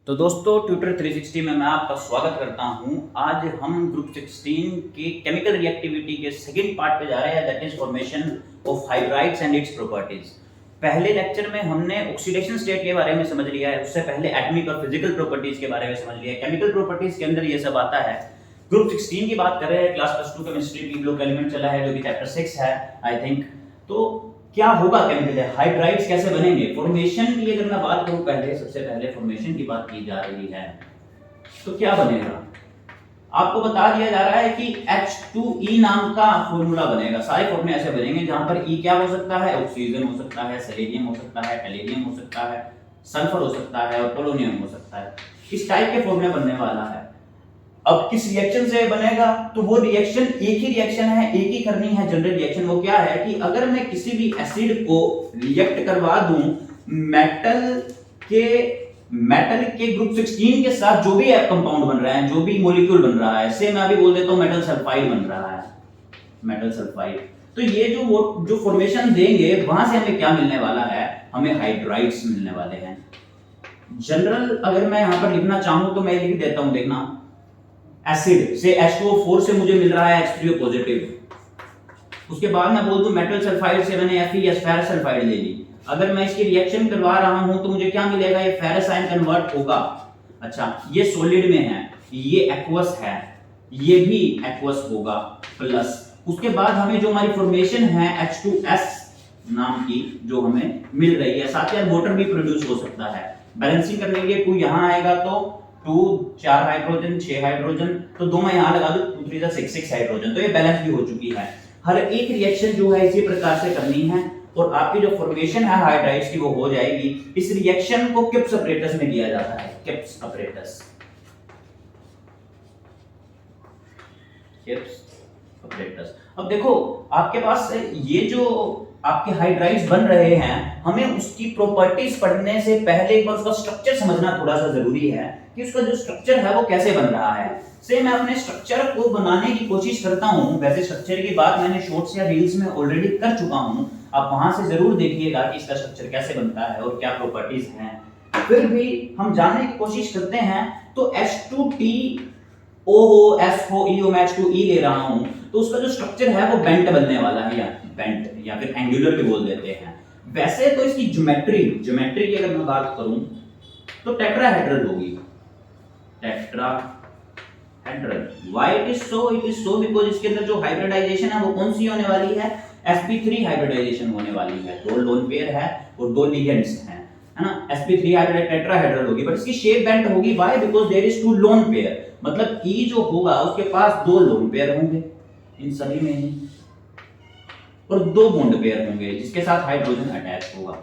तो दोस्तों ट्यूटर 360 में मैं आपका स्वागत करता हूं। आज हम ग्रुप 16 के केमिकल रिएक्टिविटी के सेकंड पार्ट पे जा रहे हैं, that is formation of hydrides and its properties. पहले लेक्चर में हमने ऑक्सीडेशन स्टेट के बारे में समझ लिया है, उससे पहले एटॉमिक और फिजिकल प्रॉपर्टीज के बारे में समझ लिया है। केमिकल प्रॉपर्टीज के अंदर ये सब आता है। ग्रुप 16 की बात कर रहे हैं, class +2 chemistry P block element चला है जो कि चैप्टर 6 है आई थिंक। तो क्या होगा केमिकल हाइड्राइड्स कैसे बनेंगे, फॉर्मेशन की अगर मैं बात करूं, पहले सबसे पहले फॉर्मेशन की बात की जा रही है तो क्या बनेगा, आपको बता दिया जा रहा है कि H2E नाम का फॉर्मूला बनेगा। सारे फॉर्मूले ऐसे बनेंगे जहां पर E क्या हो सकता है, ऑक्सीजन हो सकता है, सेलेनियम हो सकता है, टेलिनियम हो सकता है, सल्फर हो सकता है और पोलोनियम हो सकता है। इस टाइप के फॉर्मूले बनने वाला है। अब किस रिएक्शन से बनेगा, तो वो रिएक्शन एक ही रिएक्शन है, एक ही करनी है जनरल रिएक्शन। वो क्या है कि अगर मैं किसी भी एसिड को रिएक्ट करवा दूं मेटल के ग्रुप 16 के साथ, जो भी कंपाउंड बन रहा है, जो भी मॉलिक्यूल बन रहा है, से मैं अभी बोल देता हूं मेटल सल्फाइड बन रहा है, मेटल सल्फाइड। तो ये जो फॉर्मेशन देंगे वहां से हमें क्या मिलने वाला है, हमें हाइड्राइड्स मिलने वाले हैं। जनरल अगर मैं यहां पर लिखना चाहूं तो मैं लिख देता हूं, देखना एसिड से H2O4 से मुझे मिल रहा है H3O पॉजिटिव। उसके बाद मैं बोल दूं मेटल सल्फाइड से मैंने FeS फेरस सल्फाइड ले ली। अगर मैं इसकी रिएक्शन करवा रहा हूं तो मुझे क्या मिलेगा, ये फेरस आयन कन्वर्ट होगा। अच्छा, ये सॉलिड में है, ये एक्वस है, ये भी एक्वस होगा प्लस। उसके बाद हमें जो हमारी फॉर्मेशन है H2S नाम की जो हमें मिल रही है, साथ ही वाटर भी प्रोड्यूस हो सकता है। बैलेंसिंग करने के लिए 2 यहां आएगा तो 2 4 हाइड्रोजन 6 हाइड्रोजन, तो 2 मैं यहां लगा दूं, 2 3 6 6 हाइड्रोजन, तो ये बैलेंस भी हो चुकी है। हर एक रिएक्शन जो है इसी प्रकार से करनी है और आपकी जो फॉर्मेशन है हाइड्राइड्स की वो हो जाएगी। इस रिएक्शन को किप्स अपरेटस में किया जाता है, किप्स अपरेटस, किप्स अपरेटस। अब देखो आपके पास ये जो आपके हाइड्राइड्स बन रहे हैं, हमें उसकी प्रॉपर्टीज पढ़ने से पहले एक बार उसका स्ट्रक्चर समझना थोड़ा सा जरूरी है कि उसका जो स्ट्रक्चर है वो कैसे बन रहा है। से मैं अपने स्ट्रक्चर को बनाने की कोशिश करता हूं। वैसे स्ट्रक्चर की बात मैंने शॉर्ट्स या रील्स में ऑलरेडी कर चुका हूं, आप वहां से जरूर देखिएगा कि इसका स्ट्रक्चर कैसे बनता है और क्या प्रॉपर्टीज हैं। फिर भी हम जानने की कोशिश करते हैं। तो H2TOO मैं H2E ले रहा हूं, तो उसका जो स्ट्रक्चर है वो बेंट बनने वाला है, या बेंट या फिर एंगुलर भी बोल देते हैं। वैसे तो इसकी ज्योमेट्री की अगर मैं बात करूं तो टेट्राहेड्रल होगी, tetrahedral. Why it is so, because इसके अंदर जो हाइब्रिडाइजेशन है वो कौन सी होने वाली है, sp3 हाइब्रिडाइजेशन होने वाली है। 2 लोन पेयर है और 2 लिगेंड्स हैं, है ना। sp3 हाइब्रिड टेट्राहेड्रल होगी, बट इसकी शेप बेंट होगी। Why, because there is 2 lone pair, मतलब E जो होगा उसके पास 2 लोन पेयर होंगे इन सभी में ही, और 2 बॉन्ड पेयर होंगे जिसके साथ हाइड्रोजन अटैच होगा,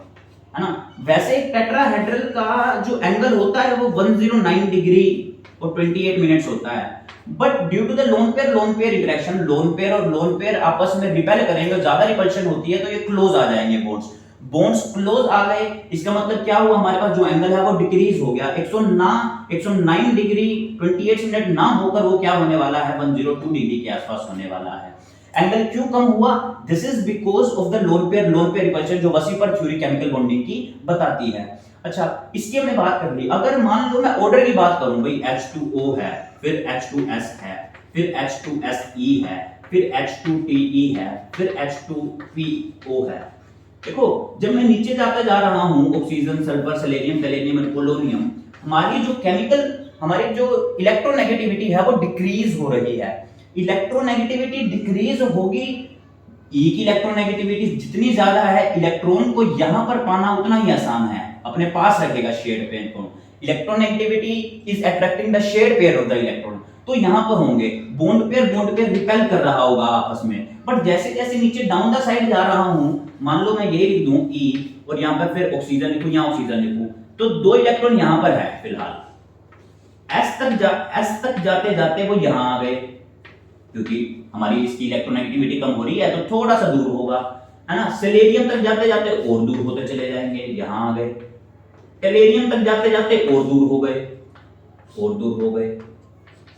है ना। वैसे टेट्राहेड्रल का जो एंगल होता है वो 109 डिग्री और 28 मिनट्स होता है, but due to the lone pair interaction, lone pair और लोन पेयर आपस में रिपेल करेंगे, ज्यादा रिपल्शन होती है तो ये क्लोज आ जाएंगे बॉन्ड्स क्लोज आ गए। इसका मतलब क्या हुआ, हमारे पास जो एंगल है वो डिक्रीज हो गया। 109 डिग्री 28 मिनट ना होकर वो क्या होने वाला है, 102 डिग्री के आसपास होने वाला है। एंगल क्यों कम हुआ, this is because of the lone pair repulsion जो वसीपर थ्योरी केमिकल बॉन्डिंग की बताती है। अच्छा, इसकी हमने बात कर ली। अगर मान लो मैं ऑर्डर की बात करूं, भाई H2O है, फिर H2S है, फिर H2SE है, फिर H2TE है, फिर H2PO है। देखो जब मैं नीचे जाता जा रहा हूं, ऑक्सीजन, सल्फर, सेलेनियम, टेलिनियम और पोलोनियम, हमारी जो इलेक्ट्रोनेगेटिविटी है वो डिक्रीज हो रही है। इलेक्ट्रोनेगेटिविटी डिक्रीज होगी, E की इलेक्ट्रोनेगेटिविटी जितनी ज्यादा है, इलेक्ट्रॉन को यहां पर पाना उतना ही आसान है, अपने पास रखेगा शेड पेयर को। Electronegativity is attracting the shared pair of the electron, तो यहां पर होंगे बॉन्ड पेयर रिपेल कर रहा होगा आपस में। बट जैसे जैसे नीचे डाउन द साइड जा रहा हूं, मान लो मैं ये लिख दूं E और यहां पर फिर ऑक्सीजन लिखूं, यहां ऑक्सीजन लिखूं, तो 2 इलेक्ट्रॉन यहां पर है फिलहाल। S तक जाते जाते वो यहां आ गए, क्योंकि हमारी इसकी इलेक्ट्रोनेगेटिविटी कम हो रही है तो थोड़ा सा दूर होगा, है ना। सेलेनियम तक जाते जाते और दूर होते चले जाएंगे, यहां आ गए। टेलिनियम तक जाते जाते और दूर हो गए,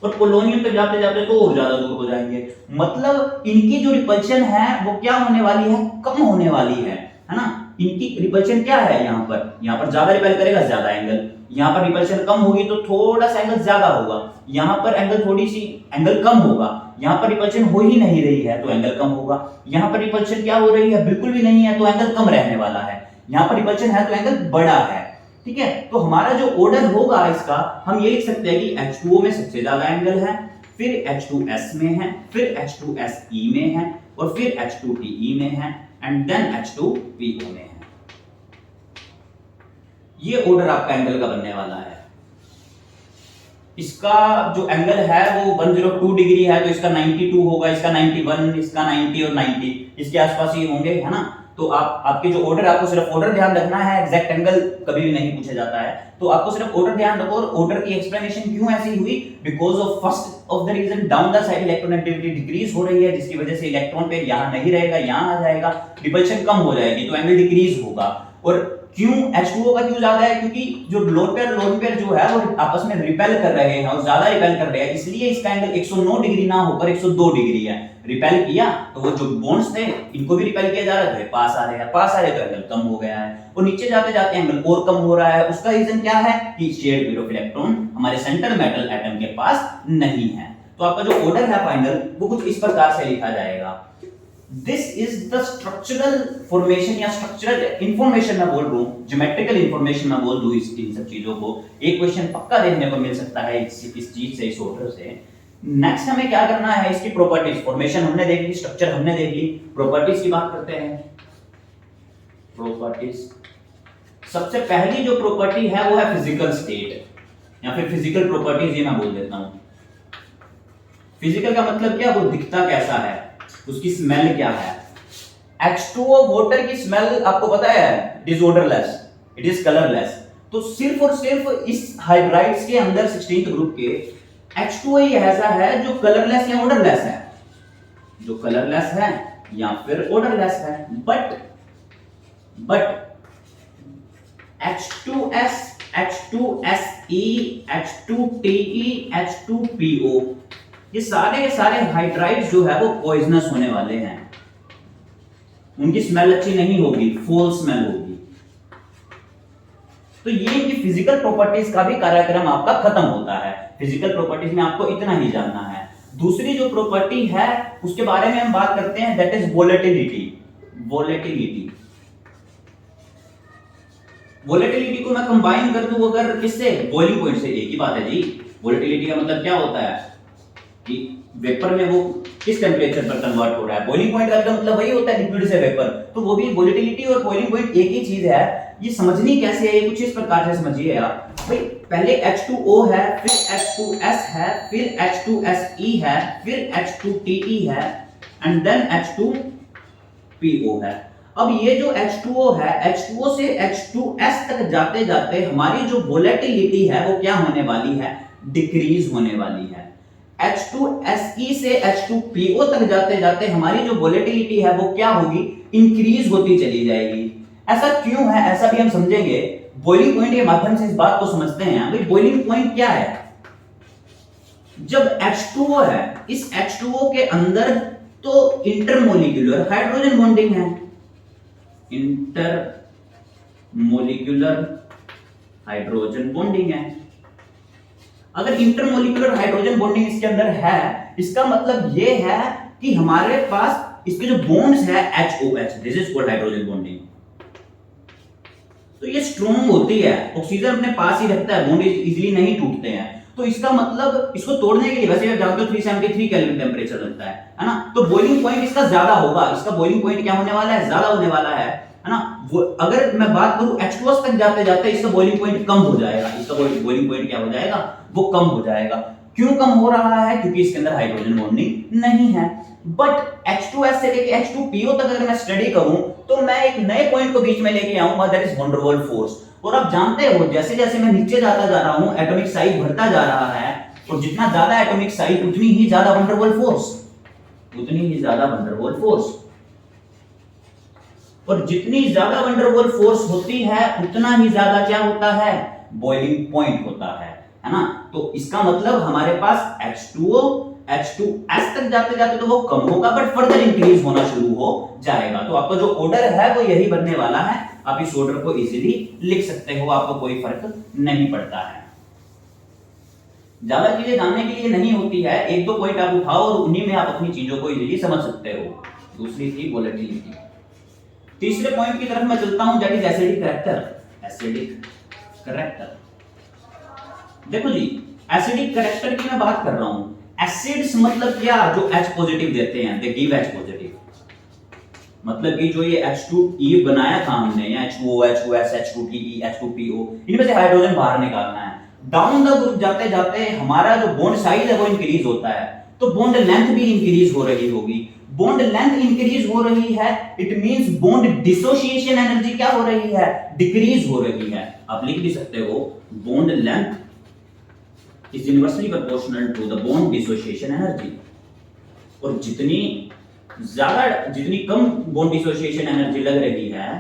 और पोलोनियम तक जाते जाते तो और ज्यादा दूर हो जाएंगे। मतलब इनकी जो रिपल्शन है वो क्या होने वाली है, कम होने वाली है ना। इनकी रिपल्शन क्या है, यहां पर ज्यादा रिपेल करेगा, ज्यादा एंगल, यहाँ पर रिपल्शन कम होगी तो थोड़ा सा एंगल ज्यादा होगा, यहाँ पर एंगल थोड़ी सी एंगल कम होगा, यहाँ पर रिपल्शन हो ही नहीं रही है तो एंगल कम होगा, यहाँ पर रिपल्शन क्या हो रही है, बिल्कुल भी नहीं है तो एंगल कम रहने वाला है, यहाँ पर रिपल्शन है तो एंगल बड़ा है। ठीक है, तो हमारा जो ऑर्डर होगा इसका, हम ये लिख सकते हैं कि H2O में सबसे ज्यादा एंगल है, फिर H2S में है, फिर H2SE में है, और फिर H2TE में है, एंड देन H2PO में है। ये ऑर्डर आपका एंगल का बनने वाला है। इसका जो एंगल है वो 102 डिग्री है, तो इसका 92 होगा, इसका 91, इसका 90 और 90 इसके आसपास ही होंगे, है ना। तो आपके जो ऑर्डर, आपको सिर्फ ऑर्डर ध्यान रखना है, एग्जैक्ट एंगल कभी भी नहीं पूछा जाता है, तो आपको सिर्फ ऑर्डर ध्यान रखो। और ऑर्डर की एक्सप्लेनेशन क्यों ऐसी हुई, because of first of the reason down the side electronegativity decrease हो रही है, जिसकी वजह से इलेक्ट्रॉन पेयर यहां नहीं रहेगा, यहां आ जाएगा, रिपल्शन कम हो जाएगी तो एंगल डिक्रीज होगा। और क्यों H2O का क्यों ज्यादा है, क्योंकि जो लोन पेयर जो है वो आपस में रिपेल कर रहे हैं और ज्यादा रिपेल कर रहे हैं, इसलिए इसका एंगल 109 डिग्री ना होकर 102 डिग्री है। रिपेल किया तो वो जो बॉन्ड्स थे इनको भी रिपेल किया जा रहा है, पास आ रहे हैं, पास आ रहे तो एंगल कम हो गया है, और नीचे जाते जाते एंगल और कम हो रहा है। उसका रीजन क्या है कि शेयर्ड पेयर ऑफ इलेक्ट्रॉन हमारे सेंटर मेटल एटम के पास नहीं है। तो आपका जो ऑर्डर है फाइनल वो कुछ इस प्रकार से लिखा जाएगा। This is the structural formation या स्ट्रक्चरल इंफॉर्मेशन मैं बोल रहा हूं, ज्योमेट्रिकल इंफॉर्मेशन मैं बोल दूं इन सब चीजों को। एक क्वेश्चन पक्का देखने को मिल सकता है इस चीज से, इस ऑर्डर से। नेक्स्ट हमें क्या करना है, इसकी प्रॉपर्टीज, फॉर्मेशन हमने देख ली, स्ट्रक्चर हमने देख ली, प्रॉपर्टीज की बात करते हैं। प्रॉपर्टीज, सबसे पहली जो प्रॉपर्टी है वो है फिजिकल स्टेट या फिर फिजिकल प्रॉपर्टीज, ये मैं बोल देता हूं। फिजिकल का मतलब क्या, वो दिखता कैसा है, उसकी स्मेल क्या है। H2O वाटर की स्मेल आपको पता है, it is odourless, it is colourless. तो सिर्फ और सिर्फ इस हाइब्राइड्स के अंदर 16th ग्रुप के H2O ही ऐसा है जो कलरलेस या ऑर्डरलेस है, जो कलरलेस है या फिर ऑर्डरलेस है। But H2S, H2SE, H2TE, H2PO, ये सारे हाइड्राइड्स जो है वो पॉइजनस होने वाले हैं, उनकी स्मेल अच्छी नहीं होगी, फोल स्मेल होगी। तो ये इनकी फिजिकल प्रॉपर्टीज का भी कार्यक्रम आपका खत्म होता है। फिजिकल प्रॉपर्टीज में आपको इतना ही जानना है। दूसरी जो प्रॉपर्टी है उसके बारे में हम बात करते हैं, दैट इज वोलेटिलिटी। वोलेटिलिटी को मैं कंबाइन कर दूं अगर किससे, बॉइलिंग पॉइंट से, एक ही बात है जी। वोलेटिलिटी का मतलब क्या होता है कि वेपर में वो किस टेंपरेचर पर कन्वर्ट हो रहा है। बॉइलिंग पॉइंट का मतलब वही होता है, लिक्विड से वेपर। तो वो भी वोलेटिलिटी और बॉइलिंग पॉइंट एक ही चीज है। ये समझनी कैसे है, ये कुछ इस प्रकार से समझिए आप भाई। पहले H2O है, फिर H2S है, फिर H2SE है, फिर H2TE है, एंड देन H2PO है। अब ये जो H2O है, H2O से H2S तक जाते जाते हमारी जो वोलेटिलिटी है वो क्या होने वाली है, डिक्रीज होने वाली है। H2SE से H2PO तक जाते जाते हमारी जो वोलेटिलिटी है वो क्या होगी, इंक्रीज होती चली जाएगी। ऐसा क्यों है, ऐसा भी हम समझेंगे बॉइलिंग पॉइंट के माध्यम से। इस बात को समझते हैं भाई, बॉइलिंग पॉइंट क्या है। जब H2O है, इस H2O के अंदर तो इंटरमोलिक्यूलर हाइड्रोजन बॉन्डिंग है, इंटरमोलिक्यूलर हाइड्रोजन बॉन्डिंग है। अगर इंटरमोलिक्यूलर हाइड्रोजन बॉन्डिंग इसके अंदर है, इसका मतलब ये है कि हमारे पास इसके जो बॉन्ड्स है HOH, this is called hydrogen bonding, तो ये स्ट्रॉन्ग होती है। ऑक्सीजन अपने पास ही रखता है, बॉन्ड इजीली नहीं टूटते हैं। तो इसका मतलब इसको तोड़ने के लिए, वैसे आप जानते हो 373 केल्विन टेंपरेचर लगता है ना। तो बॉइलिंग पॉइंट इसका ज्यादा होगा, इसका बॉइलिंग पॉइंट क्या होने वाला है, ज्यादा होने वाला है ना। अगर मैं बात करूं H2S तक जाते जाते इसका बॉइलिंग पॉइंट कम हो जाएगा, इसका बॉइलिंग पॉइंट क्या हो जाएगा, वो कम हो जाएगा। क्यों कम हो रहा है, क्योंकि इसके अंदर हाइड्रोजन बॉन्डिंग नहीं है। बट H2S से लेके H2PO तक अगर मैं स्टडी करूं तो मैं एक नए पॉइंट को बीच में लेके आऊंगा, that is van der Waals force. और आप जानते हो जैसे जैसे मैं नीचे जाता जा रहा हूं, एटॉमिक साइज बढ़ता जा रहा है, और जितना ज्यादा एटॉमिक साइज उतनी ही ज्यादा वैन डर वाल्स फोर्स, उतनी ही ज्यादा वैन डर वाल्स फोर्स। और जितनी ज्यादा वैन डर वाल्स फोर्स होती है उतना ही ज्यादा क्या होता है, बॉइलिंग पॉइंट होता है ना। तो इसका मतलब हमारे पास H2O, H2S तक जाते जाते तो वो कम होगा, बट फर्दर इंक्रीज होना शुरू हो जाएगा। तो आपका जो ऑर्डर है वो यही बनने वाला है। आप इस ऑर्डर को इजीली लिख सकते हो, आपको कोई फर्क नहीं पड़ता है। ज्यादा चीजें जानने के लिए नहीं होती है, एक दो पॉइंट आप उठाओ और उन्हीं में आप अपनी चीजों को इजीली समझ सकते हो। दूसरी थी वोलेटिलिटी। तीसरे पॉइंट की तरफ मैं चलता हूं, that is acidic character. Acidic character, देखो जी, एसिडिक कैरेक्टर की मैं बात कर रहा हूं। एसिड्स मतलब क्या, जो H पॉजिटिव देते हैं, दे गिव H पॉजिटिव। मतलब कि जो ये H2E बनाया था हमने, या H2O, H2S, H2PE, H2PO, इनमें से हाइड्रोजन बाहर निकालना है। डाउन द ग्रुप जाते जाते हमारा जो बॉन्ड साइज है वो इंक्रीज होता है, तो बॉन्ड लेंथ भी इंक्रीज हो रही होगी। बॉन्ड लेंथ इंक्रीज हो रही है, it means bond dissociation energy क्या हो रही है, डिक्रीज हो रही है। आप लिख भी सकते हो, bond length is inversely proportional to the bond dissociation energy। और जितनी कम बॉन्ड डिसोसिएशन एनर्जी लग रही है,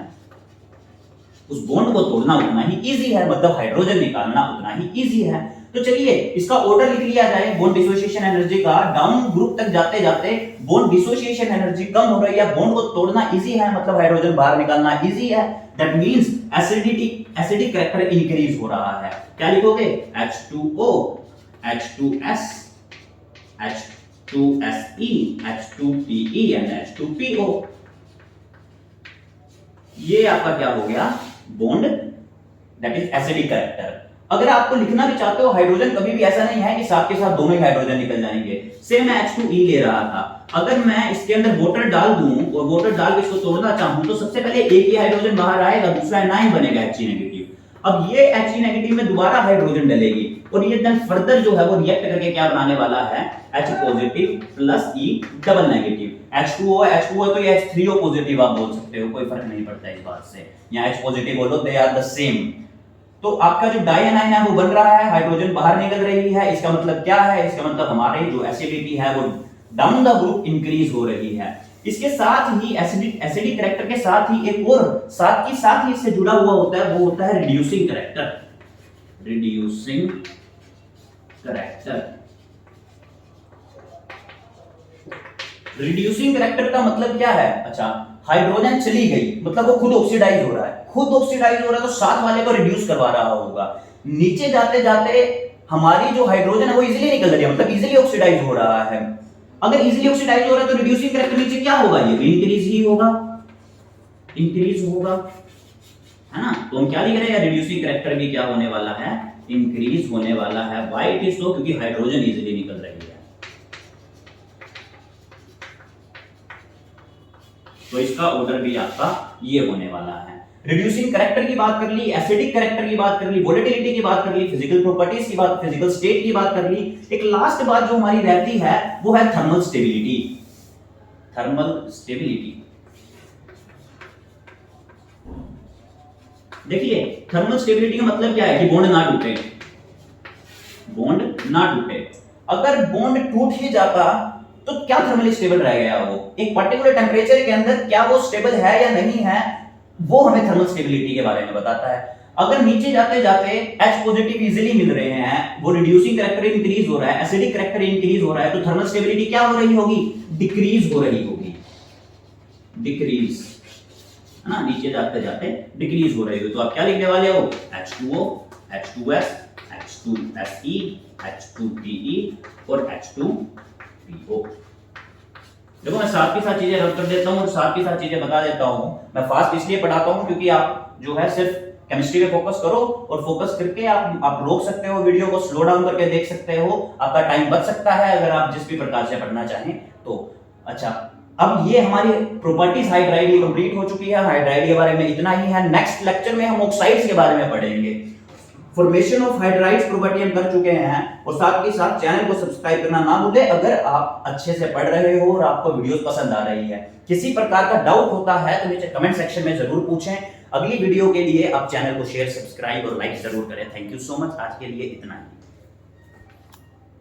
उस बॉन्ड को तोड़ना उतना ही इजी है, मतलब हाइड्रोजन निकालना उतना ही इजी है। तो चलिए इसका ऑर्डर लिख लिया जाए बॉन्ड डिसोसिएशन एनर्जी का। डाउन ग्रुप तक जाते जाते बॉन्ड डिसोसिएशन एनर्जी कम हो रही है, बॉन्ड को तोड़ना इजी है, मतलब हाइड्रोजन बाहर निकालना इजी है। That means acidic character increase हो रहा है। क्या लिखोगे, H2O, H2S, H2Se, H2PE and H2PO। ये आपका क्या हो गया, bond, that is acidic character. अगर आपको लिखना भी चाहते हो, हाइड्रोजन कभी भी ऐसा नहीं है कि साथ के साथ दोनों ही हाइड्रोजन निकल जाएंगे। से मैं H2E ले रहा था, अगर मैं इसके अंदर वाटर डाल दूं और वाटर डाल के इसको तोड़ना चाहूं, तो सबसे पहले एक ही हाइड्रोजन बाहर आएगा, दूसरा एनाइन बनेगा He नेगेटिव। अब ये He नेगेटिव में दोबारा हाइड्रोजन डलेगी और ये देन फर्दर जो है वो रिएक्ट करके क्या बनाने वाला है, H positive plus E double negative. H2O तो ये H3O पॉजिटिव आप बोल सकते हो, कोई फर्क नहीं पड़ता इस बात से, या H पॉजिटिव बोलो, दे आर द सेम। तो आपका जो डायनाइन है वो बन रहा है, हाइड्रोजन बाहर निकल रही है। इसका मतलब क्या है, इसका मतलब हमारे जो एसिडिटी है वो डाउन द ग्रुप इंक्रीज हो रही है। इसके साथ ही एसिडिक कैरेक्टर के साथ ही एक और साथ ही इससे जुड़ा हुआ होता है, वो होता है reducing character. Reducing character, reducing character का मतलब क्या है, अच्छा हाइड्रोजन चली गई, मतलब वो खुद ऑक्सीडाइज हो रहा है, तो साथ वाले को रिड्यूस करवा रहा होगा। नीचे जाते जाते हमारी जो हाइड्रोजन है वो इजीली निकल रही है, मतलब इजीली ऑक्सीडाइज हो रहा है। अगर इजीली ऑक्सीडाइज हो रहा है तो रिड्यूसिंग कैरेक्टर नीचे क्या होगा, ये भी इंक्रीज ही होगा, इंक्रीज होगा, है ना। तो हम क्या लिख रहे हैं, रिड्यूसिंग कैरेक्टर भी क्या होने वाला है, इंक्रीज होने वाला है। व्हाई इट इज सो, क्योंकि हाइड्रोजन इजीली निकल रही है। तो इसका ऑर्डर भी आपका ये होने वाला है। रिड्यूसिंग कैरेक्टर की बात कर ली, एसिडिक कैरेक्टर की बात कर ली, वोलेटिलिटी की बात कर ली, फिजिकल प्रॉपर्टीज की बात, फिजिकल स्टेट की बात कर ली। एक लास्ट बात जो हमारी रहती है वो है थर्मल स्टेबिलिटी। थर्मल स्टेबिलिटी, देखिए थर्मल स्टेबिलिटी का मतलब क्या है कि बॉन्ड ना टूटे, बॉन्ड ना टूटे। अगर बॉन्ड टूट ही जाता तो क्या थर्मली स्टेबल रह गया, वो एक पर्टिकुलर टेंपरेचर के अंदर क्या वो स्टेबल है या नहीं है, वो हमें थर्मल स्टेबिलिटी के बारे में बताता है। अगर नीचे जाते जाते H पॉजिटिव इजीली मिल रहे हैं, वो रिड्यूसिंग कैरेक्टर इंक्रीज हो रहा है, एसिडिक कैरेक्टर इंक्रीज हो रहा है, तो थर्मल स्टेबिलिटी क्या हो रही होगी, डिक्रीज हो रही होगी, डिक्रीज, है ना, नीचे जाते जाते डिक्रीज हो रही होगी। तो आप क्या लिखने वाले हो, H2O, H2S, H2Se, H2PE और H2PO। देखो मैं साथ के साथ चीजें रब कर देता हूँ और साथ के साथ चीजें बता देता हूँ। मैं फास्ट इसलिए पढ़ाता हूँ क्योंकि आप जो है सिर्फ केमिस्ट्री पे फोकस करो, और फोकस करके आप रोक सकते हो वीडियो को, स्लो डाउन करके देख सकते हो, आपका टाइम बच सकता है अगर आप जिस भी प्रकार से पढ़ना चाहें तो। अच्छा, अब ये हमारी प्रॉपर्टीज हाइड्राइड की कंप्लीट हो चुकी है। हाइड्राइड के बारे में इतना ही है। नेक्स्ट लेक्चर में हम ऑक्साइड्स के बारे में पढ़ेंगे। फॉर्मेशन ऑफ हाइड्राइड्स प्रॉपर्टी हम कर चुके हैं, और साथ के साथ चैनल को सब्सक्राइब करना ना भूलें अगर आप अच्छे से पढ़ रहे हो और आपको वीडियोस पसंद आ रही है। किसी प्रकार का डाउट होता है तो नीचे कमेंट सेक्शन में जरूर पूछें। अगली वीडियो के लिए आप चैनल को शेयर, सब्सक्राइब और लाइक जरूर करें। Thank you so much. आज के लिए इतना ही।